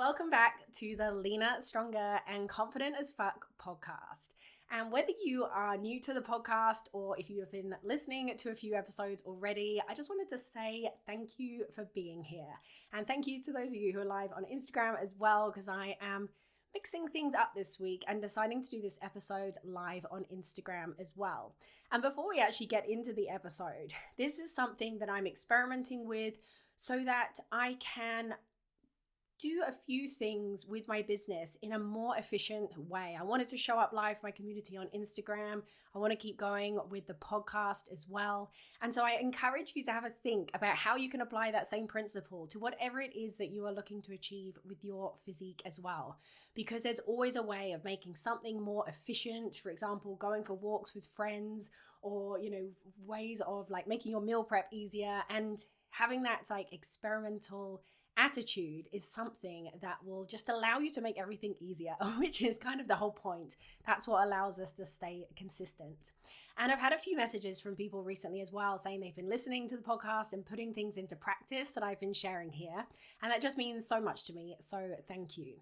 welcome back to the Leaner, Stronger, and Confident as Fuck podcast. And whether you are new to the podcast or if you have been listening to a few episodes already, I just wanted to say thank you for being here. And thank you to those of you who are live on Instagram as well, because I am mixing things up this week and deciding to do this episode live on Instagram as well. And before we actually get into the episode, this is something that I'm experimenting with so that I can do a few things with my business in a more efficient way. I wanted to show up live for my community on Instagram. I want to keep going with the podcast as well. And so I encourage you to have a think about how you can apply that same principle to whatever it is that you are looking to achieve with your physique as well. Because there's always a way of making something more efficient. For example, going for walks with friends or, ways of like making your meal prep easier, and having that like experimental attitude is something that will just allow you to make everything easier, which is kind of the whole point. That's what allows us to stay consistent. And I've had a few messages from people recently as well saying they've been listening to the podcast and putting things into practice that I've been sharing here. And that just means so much to me. So thank you.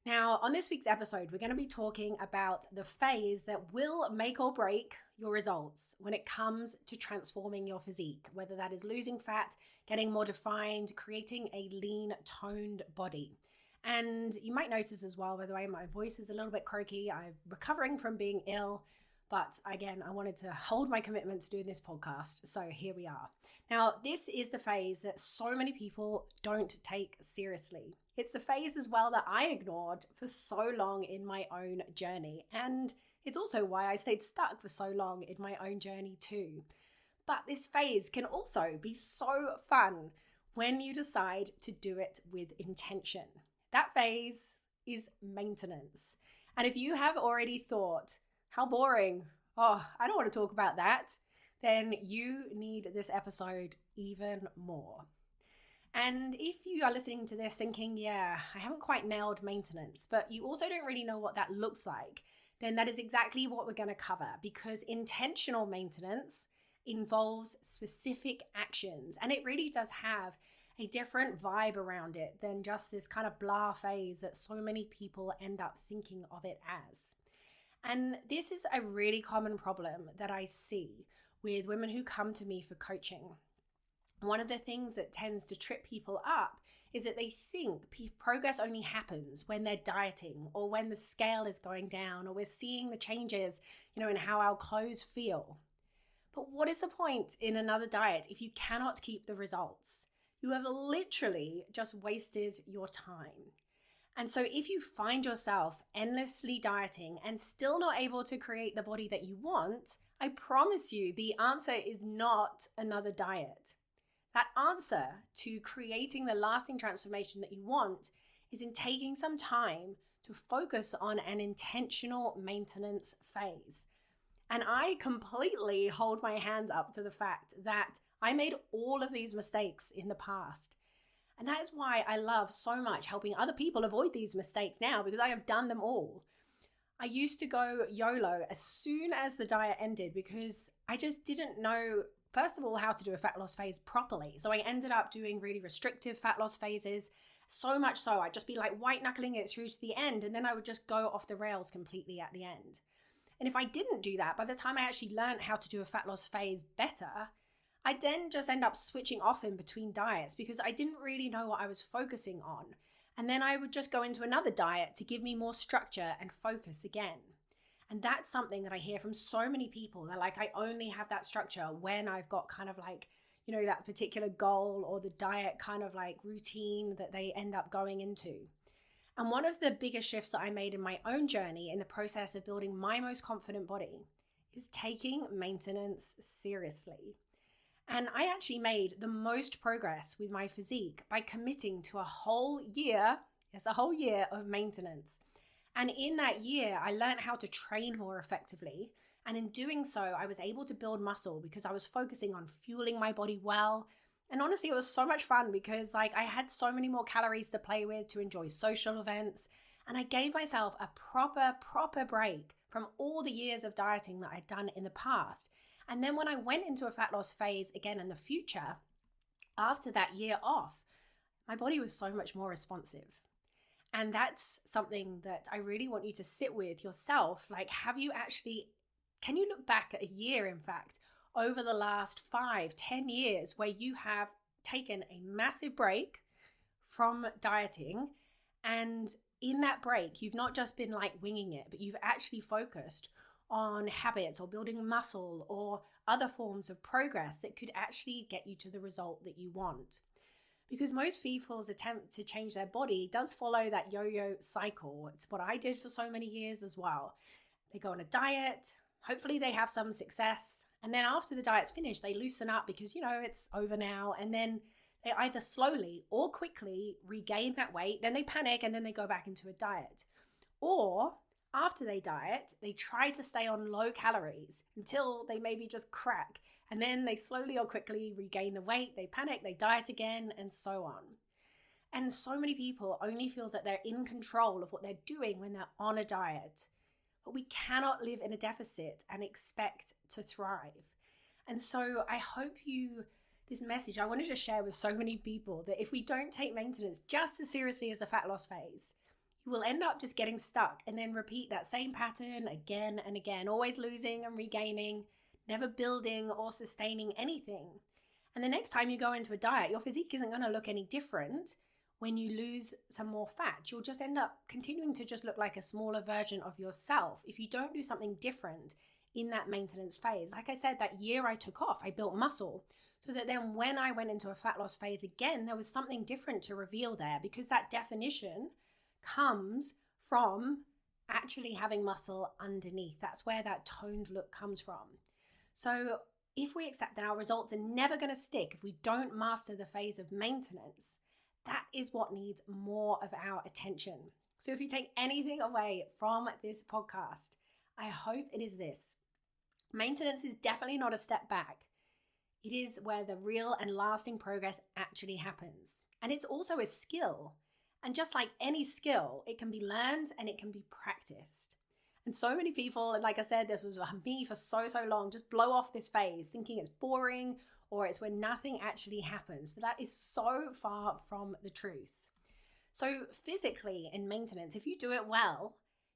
Now, on this week's episode, we're going to be talking about the phase that will make or break your results when it comes to transforming your physique, whether that is losing fat, getting more defined, creating a lean, toned body. And you might notice as well, by the way, my voice is a little bit croaky. I'm recovering from being ill. But again, I wanted to hold my commitment to doing this podcast. So here we are. Now, this is the phase that so many people don't take seriously. It's the phase as well that I ignored for so long in my own journey. And it's also why I stayed stuck for so long in my own journey too. But this phase can also be so fun when you decide to do it with intention. That phase is maintenance. And if you have already thought, how boring, I don't want to talk about that, then you need this episode even more. And if you are listening to this thinking, I haven't quite nailed maintenance, but you also don't really know what that looks like, then that is exactly what we're going to cover, because intentional maintenance involves specific actions, and it really does have a different vibe around it than just this kind of blah phase that so many people end up thinking of it as. And this is a really common problem that I see with women who come to me for coaching. One of the things that tends to trip people up is that they think progress only happens when they're dieting or when the scale is going down or we're seeing the changes, in how our clothes feel. But what is the point in another diet if you cannot keep the results? You have literally just wasted your time. And so if you find yourself endlessly dieting and still not able to create the body that you want, I promise you the answer is not another diet. That answer to creating the lasting transformation that you want is in taking some time to focus on an intentional maintenance phase. And I completely hold my hands up to the fact that I made all of these mistakes in the past. And that is why I love so much helping other people avoid these mistakes now, because I have done them all. I used to go YOLO as soon as the diet ended because I just didn't know, first of all, how to do a fat loss phase properly. So I ended up doing really restrictive fat loss phases, so much so I'd just be like white knuckling it through to the end, and then I would just go off the rails completely at the end. And if I didn't do that, by the time I actually learned how to do a fat loss phase better, I'd then just end up switching off in between diets because I didn't really know what I was focusing on. And then I would just go into another diet to give me more structure and focus again. And that's something that I hear from so many people. They're like, I only have that structure when I've got kind of like, that particular goal or the diet kind of like routine that they end up going into. And one of the biggest shifts that I made in my own journey in the process of building my most confident body is taking maintenance seriously. And I actually made the most progress with my physique by committing to a whole year of maintenance. And in that year, I learned how to train more effectively. And in doing so, I was able to build muscle because I was focusing on fueling my body well. And honestly, it was so much fun because I had so many more calories to play with, to enjoy social events. And I gave myself a proper break from all the years of dieting that I'd done in the past. And then when I went into a fat loss phase again in the future, after that year off, my body was so much more responsive. And that's something that I really want you to sit with yourself. Like, can you look back at a year, in fact, over the last 5-10 years where you have taken a massive break from dieting, and in that break, you've not just been like winging it, but you've actually focused on habits or building muscle or other forms of progress that could actually get you to the result that you want. Because most people's attempt to change their body does follow that yo-yo cycle. It's what I did for so many years as well. They go on a diet, hopefully they have some success, and then after the diet's finished, they loosen up because, it's over now, and then they either slowly or quickly regain that weight, then they panic, and then they go back into a diet. Or after they diet, they try to stay on low calories until they maybe just crack, and then they slowly or quickly regain the weight, they panic, they diet again, and so on. And so many people only feel that they're in control of what they're doing when they're on a diet. But we cannot live in a deficit and expect to thrive. And so I hope this message I wanted to share with so many people, that if we don't take maintenance just as seriously as a fat loss phase, you will end up just getting stuck and then repeat that same pattern again and again, always losing and regaining, never building or sustaining anything. And the next time you go into a diet, your physique isn't going to look any different. When you lose some more fat, you'll just end up continuing to just look like a smaller version of yourself if you don't do something different in that maintenance phase. Like I said, that year I took off, I built muscle, so that then when I went into a fat loss phase again, there was something different to reveal there, because that definition comes from actually having muscle underneath. That's where that toned look comes from. So if we accept that our results are never going to stick if we don't master the phase of maintenance, that is what needs more of our attention. So if you take anything away from this podcast, I hope it is this. Maintenance is definitely not a step back. It is where the real and lasting progress actually happens. And it's also a skill. And just like any skill, it can be learned and it can be practiced. And so many people, and like I said, this was me for so long, just blow off this phase thinking it's boring or it's when nothing actually happens. But that is so far from the truth. So physically in maintenance, if you do it well,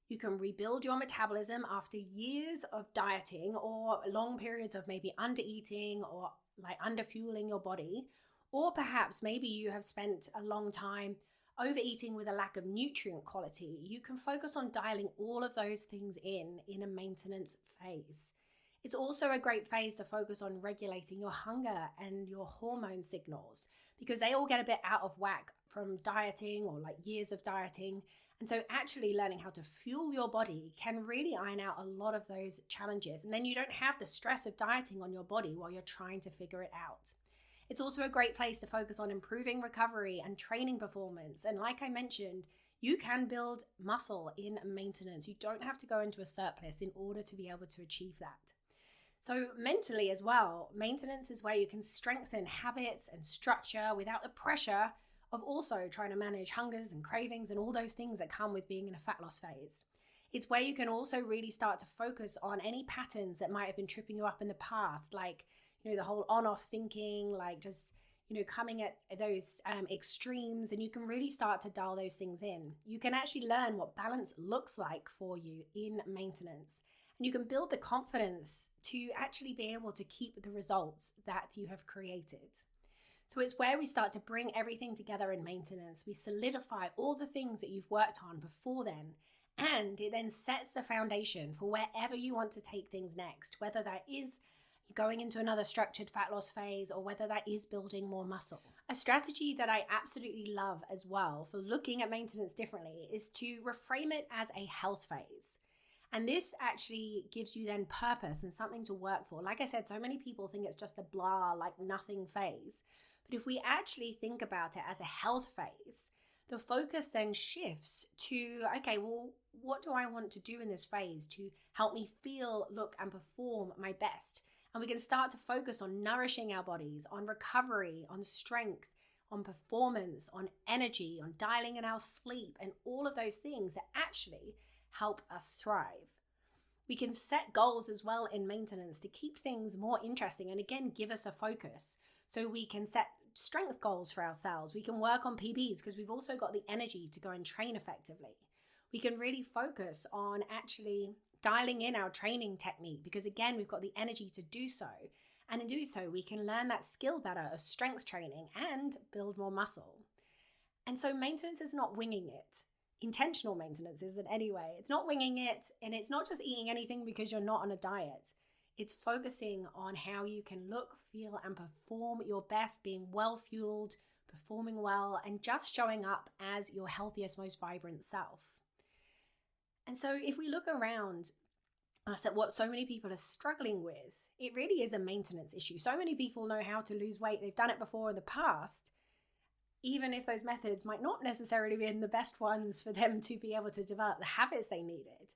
you can rebuild your metabolism after years of dieting or long periods of maybe under eating or like under fueling your body. Or perhaps maybe you have spent a long time overeating with a lack of nutrient quality. You can focus on dialing all of those things in a maintenance phase. It's also a great phase to focus on regulating your hunger and your hormone signals, because they all get a bit out of whack from dieting or like years of dieting. And so actually learning how to fuel your body can really iron out a lot of those challenges. And then you don't have the stress of dieting on your body while you're trying to figure it out. It's also a great place to focus on improving recovery and training performance. And like I mentioned, you can build muscle in maintenance. You don't have to go into a surplus in order to be able to achieve that. So mentally as well, maintenance is where you can strengthen habits and structure without the pressure of also trying to manage hungers and cravings and all those things that come with being in a fat loss phase. It's where you can also really start to focus on any patterns that might have been tripping you up in the past, like, the whole on-off thinking, like just, coming at those extremes, and you can really start to dial those things in. You can actually learn what balance looks like for you in maintenance, and you can build the confidence to actually be able to keep the results that you have created. So it's where we start to bring everything together in maintenance. We solidify all the things that you've worked on before then, and it then sets the foundation for wherever you want to take things next, whether that is going into another structured fat loss phase or whether that is building more muscle. A strategy that I absolutely love as well for looking at maintenance differently is to reframe it as a health phase. And this actually gives you then purpose and something to work for. Like I said, so many people think it's just a blah, like nothing phase. But if we actually think about it as a health phase, the focus then shifts to, okay, well, what do I want to do in this phase to help me feel, look, and perform my best? And we can start to focus on nourishing our bodies, on recovery, on strength, on performance, on energy, on dialing in our sleep, and all of those things that actually help us thrive. We can set goals as well in maintenance to keep things more interesting and again, give us a focus. So we can set strength goals for ourselves. We can work on PBs because we've also got the energy to go and train effectively. We can really focus on actually dialing in our training technique because, again, we've got the energy to do so. And in doing so, we can learn that skill better of strength training and build more muscle. And so maintenance is not winging it. Intentional maintenance isn't anyway. It's not winging it, and it's not just eating anything because you're not on a diet. It's focusing on how you can look, feel, and perform your best, being well-fueled, performing well, and just showing up as your healthiest, most vibrant self. And so if we look around us at what so many people are struggling with, it really is a maintenance issue. So many people know how to lose weight. They've done it before in the past, even if those methods might not necessarily be the best ones for them to be able to develop the habits they needed.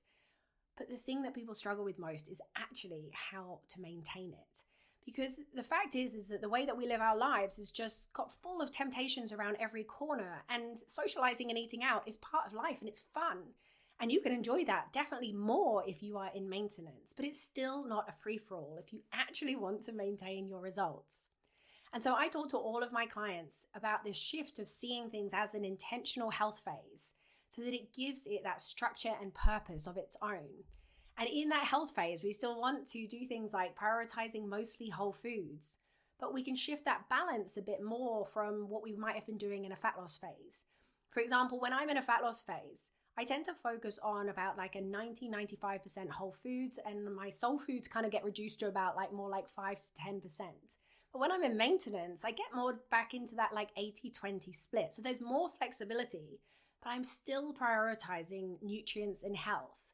But the thing that people struggle with most is actually how to maintain it. Because the fact is that the way that we live our lives is just got full of temptations around every corner, and socializing and eating out is part of life and it's fun. And you can enjoy that definitely more if you are in maintenance, but it's still not a free-for-all if you actually want to maintain your results. And so I talk to all of my clients about this shift of seeing things as an intentional health phase so that it gives it that structure and purpose of its own. And in that health phase, we still want to do things like prioritizing mostly whole foods, but we can shift that balance a bit more from what we might have been doing in a fat loss phase. For example, when I'm in a fat loss phase, I tend to focus on about like a 90-95% whole foods, and my soul foods kind of get reduced to about more like 5 to 10%. But when I'm in maintenance, I get more back into that like 80-20 split. So there's more flexibility, but I'm still prioritizing nutrients and health.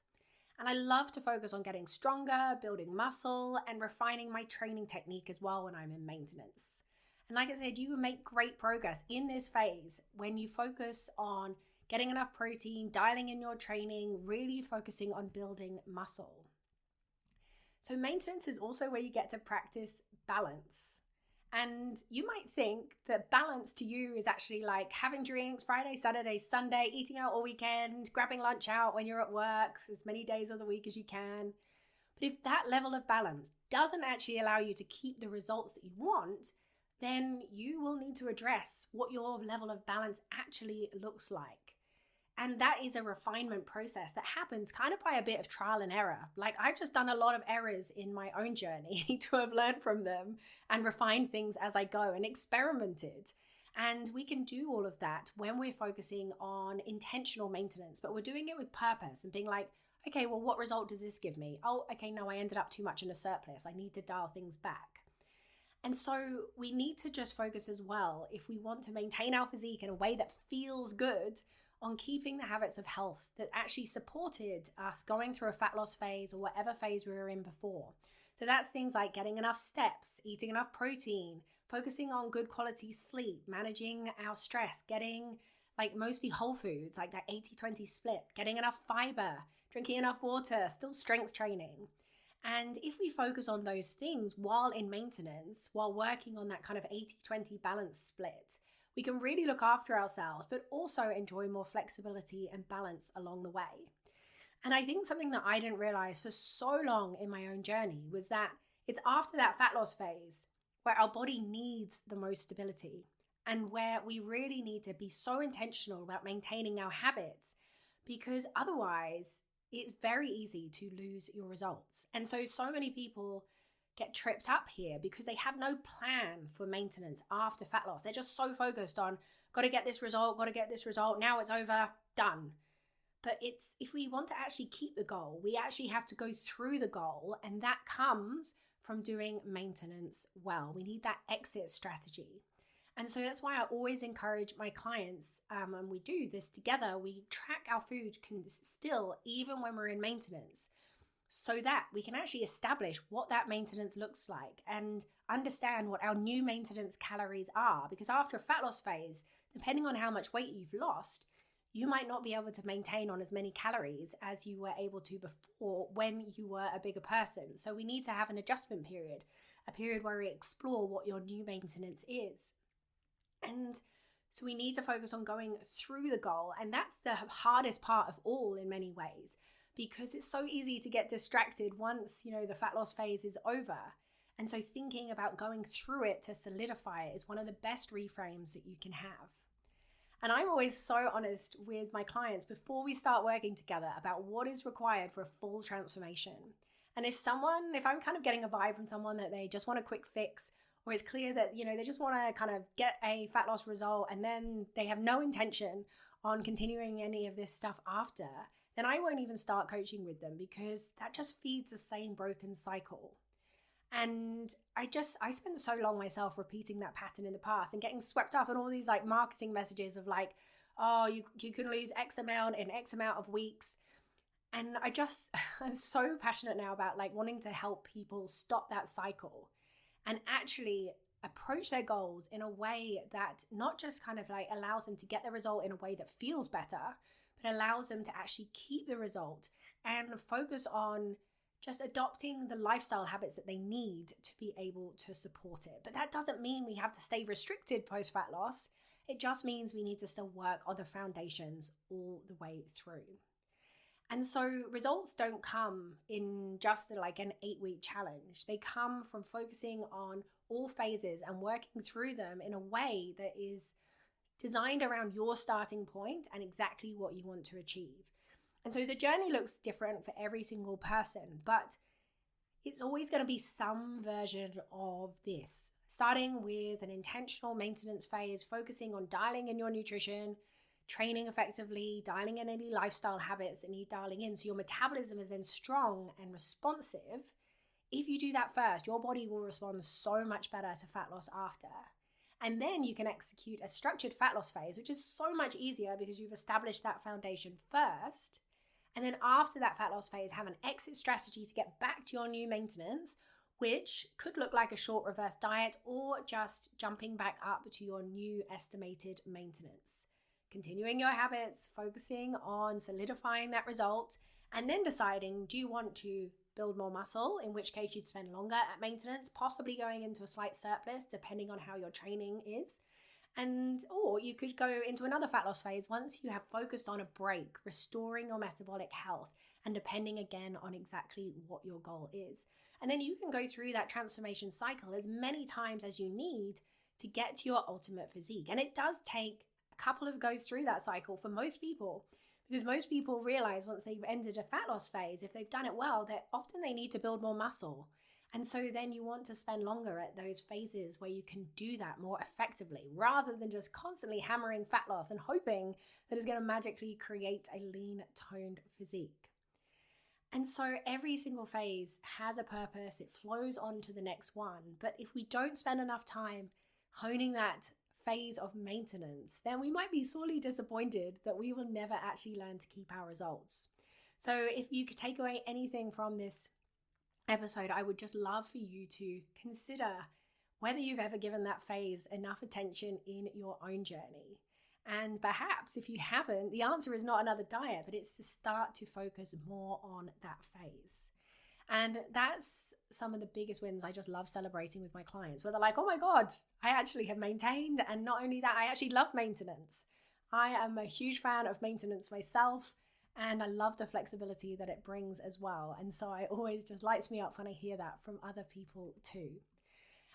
And I love to focus on getting stronger, building muscle, and refining my training technique as well when I'm in maintenance. And like I said, you can make great progress in this phase when you focus on getting enough protein, dialing in your training, really focusing on building muscle. So maintenance is also where you get to practice balance. And you might think that balance to you is actually like having drinks Friday, Saturday, Sunday, eating out all weekend, grabbing lunch out when you're at work as many days of the week as you can. But if that level of balance doesn't actually allow you to keep the results that you want, then you will need to address what your level of balance actually looks like. And that is a refinement process that happens kind of by a bit of trial and error. Like I've just done a lot of errors in my own journey to have learned from them and refined things as I go and experimented. And we can do all of that when we're focusing on intentional maintenance, but we're doing it with purpose and being like, okay, well, what result does this give me? Oh, okay, no, I ended up too much in a surplus. I need to dial things back. And so we need to just focus as well, if we want to maintain our physique in a way that feels good, on keeping the habits of health that actually supported us going through a fat loss phase or whatever phase we were in before. So that's things like getting enough steps, eating enough protein, focusing on good quality sleep, managing our stress, getting like mostly whole foods, like that 80-20 split, getting enough fiber, drinking enough water, still strength training. And if we focus on those things while in maintenance, while working on that kind of 80-20 balance split, we can really look after ourselves, but also enjoy more flexibility and balance along the way. And I think something that I didn't realize for so long in my own journey was that it's after that fat loss phase where our body needs the most stability and where we really need to be so intentional about maintaining our habits, because otherwise it's very easy to lose your results. And so many people get tripped up here because they have no plan for maintenance after fat loss. They're just so focused on, got to get this result, now it's over, done. But if we want to actually keep the goal, we actually have to go through the goal, and that comes from doing maintenance well. We need that exit strategy. And so that's why I always encourage my clients, and we do this together, we track our food still even when we're in maintenance, so that we can actually establish what that maintenance looks like and understand what our new maintenance calories are. Because after a fat loss phase, depending on how much weight you've lost, you might not be able to maintain on as many calories as you were able to before when you were a bigger person. So we need to have an adjustment period, a period where we explore what your new maintenance is. And so we need to focus on going through the goal. And that's the hardest part of all in many ways, because it's so easy to get distracted once, the fat loss phase is over. And so thinking about going through it to solidify it is one of the best reframes that you can have. And I'm always so honest with my clients before we start working together about what is required for a full transformation. And if I'm kind of getting a vibe from someone that they just want a quick fix, or it's clear that, they just want to kind of get a fat loss result and then they have no intention on continuing any of this stuff after, then I won't even start coaching with them, because that just feeds the same broken cycle. And I spent so long myself repeating that pattern in the past and getting swept up in all these like marketing messages of like, oh, you can lose X amount in X amount of weeks. And I'm so passionate now about like wanting to help people stop that cycle and actually approach their goals in a way that not just kind of like allows them to get the result in a way that feels better, but allows them to actually keep the result and focus on just adopting the lifestyle habits that they need to be able to support it. But that doesn't mean we have to stay restricted post-fat loss. It just means we need to still work on the foundations all the way through. And so results don't come in just like an 8-week challenge. They come from focusing on all phases and working through them in a way that is designed around your starting point and exactly what you want to achieve. And so the journey looks different for every single person, but it's always going to be some version of this, starting with an intentional maintenance phase, focusing on dialing in your nutrition, training effectively, dialing in any lifestyle habits that need dialing in so your metabolism is then strong and responsive. If you do that first, your body will respond so much better to fat loss after. And then you can execute a structured fat loss phase, which is so much easier because you've established that foundation first. And then after that fat loss phase, have an exit strategy to get back to your new maintenance, which could look like a short reverse diet or just jumping back up to your new estimated maintenance. Continuing your habits, focusing on solidifying that result, and then deciding, do you want to build more muscle, in which case you'd spend longer at maintenance, possibly going into a slight surplus depending on how your training is. Or you could go into another fat loss phase once you have focused on a break, restoring your metabolic health, and depending again on exactly what your goal is. And then you can go through that transformation cycle as many times as you need to get to your ultimate physique. And it does take a couple of goes through that cycle for most people, because most people realize once they've entered a fat loss phase, if they've done it well, that often they need to build more muscle. And so then you want to spend longer at those phases where you can do that more effectively, rather than just constantly hammering fat loss and hoping that it's going to magically create a lean, toned physique. And so every single phase has a purpose. It flows on to the next one. But if we don't spend enough time honing that phase of maintenance, then we might be sorely disappointed that we will never actually learn to keep our results. So if you could take away anything from this episode, I would just love for you to consider whether you've ever given that phase enough attention in your own journey. And perhaps if you haven't, the answer is not another diet, but it's to start to focus more on that phase. And that's some of the biggest wins I just love celebrating with my clients, where they're like, oh my God, I actually have maintained. And not only that, I actually love maintenance. I am a huge fan of maintenance myself. And I love the flexibility that it brings as well. And so it always just lights me up when I hear that from other people too.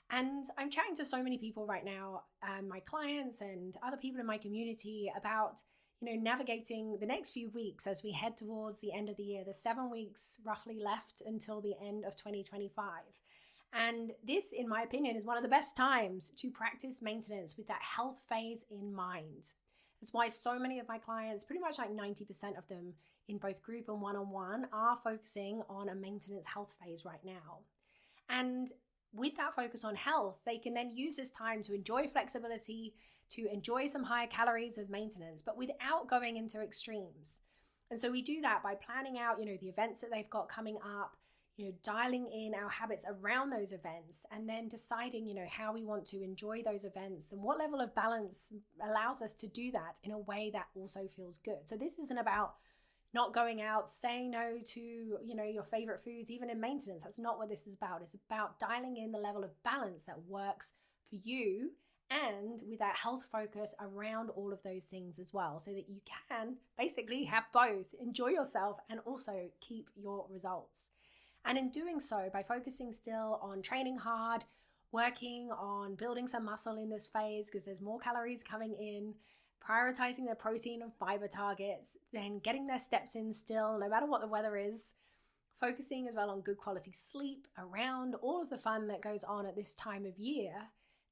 And I'm chatting to so many people right now, my clients and other people in my community, about, navigating the next few weeks as we head towards the end of the year. There's 7 weeks roughly left until the end of 2025. And this, in my opinion, is one of the best times to practice maintenance with that health phase in mind. That's why so many of my clients, pretty much like 90% of them in both group and one-on-one, are focusing on a maintenance health phase right now. And with that focus on health, they can then use this time to enjoy flexibility, to enjoy some higher calories of maintenance, but without going into extremes. And so we do that by planning out, the events that they've got coming up, dialing in our habits around those events, and then deciding, how we want to enjoy those events and what level of balance allows us to do that in a way that also feels good. So this isn't about not going out, saying no to, your favorite foods, even in maintenance. That's not what this is about. It's about dialing in the level of balance that works for you, and with that health focus around all of those things as well, so that you can basically have both, enjoy yourself and also keep your results. And in doing so, by focusing still on training hard, working on building some muscle in this phase because there's more calories coming in, prioritizing their protein and fiber targets, then getting their steps in still, no matter what the weather is, focusing as well on good quality sleep around all of the fun that goes on at this time of year,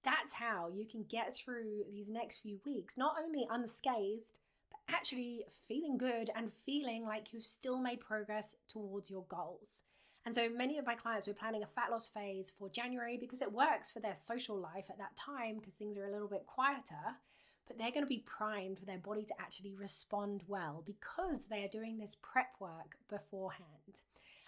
that's how you can get through these next few weeks, not only unscathed, but actually feeling good and feeling like you've still made progress towards your goals. And so many of my clients were planning a fat loss phase for January because it works for their social life at that time because things are a little bit quieter, but they're going to be primed for their body to actually respond well because they are doing this prep work beforehand.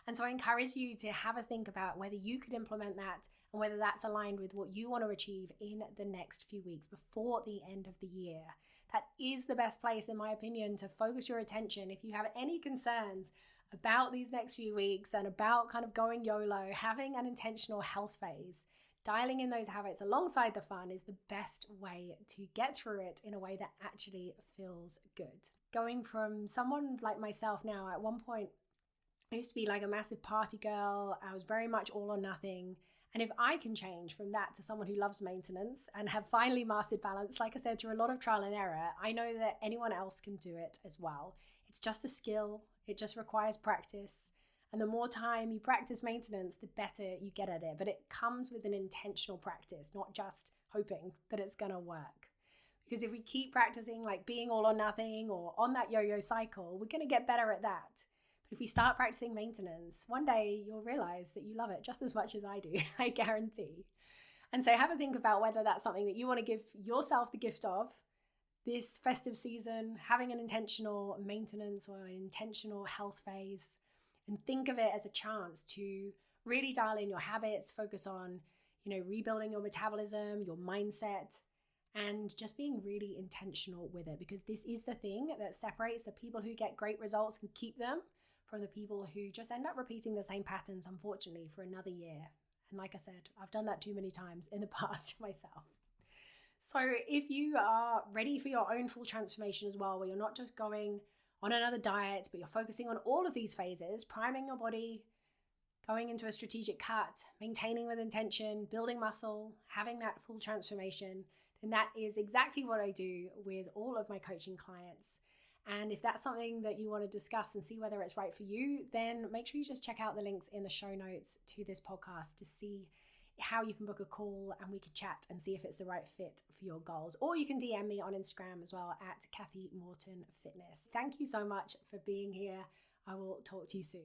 And so I encourage you to have a think about whether you could implement that and whether that's aligned with what you want to achieve in the next few weeks before the end of the year. That is the best place, in my opinion, to focus your attention. If you have any concerns about these next few weeks and about kind of going YOLO, having an intentional health phase, dialing in those habits alongside the fun is the best way to get through it in a way that actually feels good. Going from someone like myself now, at one point, I used to be like a massive party girl. I was very much all or nothing. And if I can change from that to someone who loves maintenance and have finally mastered balance, like I said, through a lot of trial and error, I know that anyone else can do it as well. It's just a skill. It just requires practice. And the more time you practice maintenance, the better you get at it. But it comes with an intentional practice, not just hoping that it's going to work. Because if we keep practicing like being all or nothing or on that yo-yo cycle, we're going to get better at that. But if we start practicing maintenance, one day you'll realize that you love it just as much as I do, I guarantee. And so have a think about whether that's something that you want to give yourself the gift of this festive season, having an intentional maintenance or an intentional health phase, and think of it as a chance to really dial in your habits, focus on, rebuilding your metabolism, your mindset, and just being really intentional with it, because this is the thing that separates the people who get great results and keep them from the people who just end up repeating the same patterns, unfortunately, for another year. And like I said, I've done that too many times in the past myself. So if you are ready for your own full transformation as well, where you're not just going on another diet, but you're focusing on all of these phases, priming your body, going into a strategic cut, maintaining with intention, building muscle, having that full transformation, then that is exactly what I do with all of my coaching clients. And if that's something that you want to discuss and see whether it's right for you, then make sure you just check out the links in the show notes to this podcast to see how you can book a call and we can chat and see if it's the right fit for your goals. Or you can DM me on Instagram as well at Kathy Morton Fitness. Thank you so much for being here. I will talk to you soon.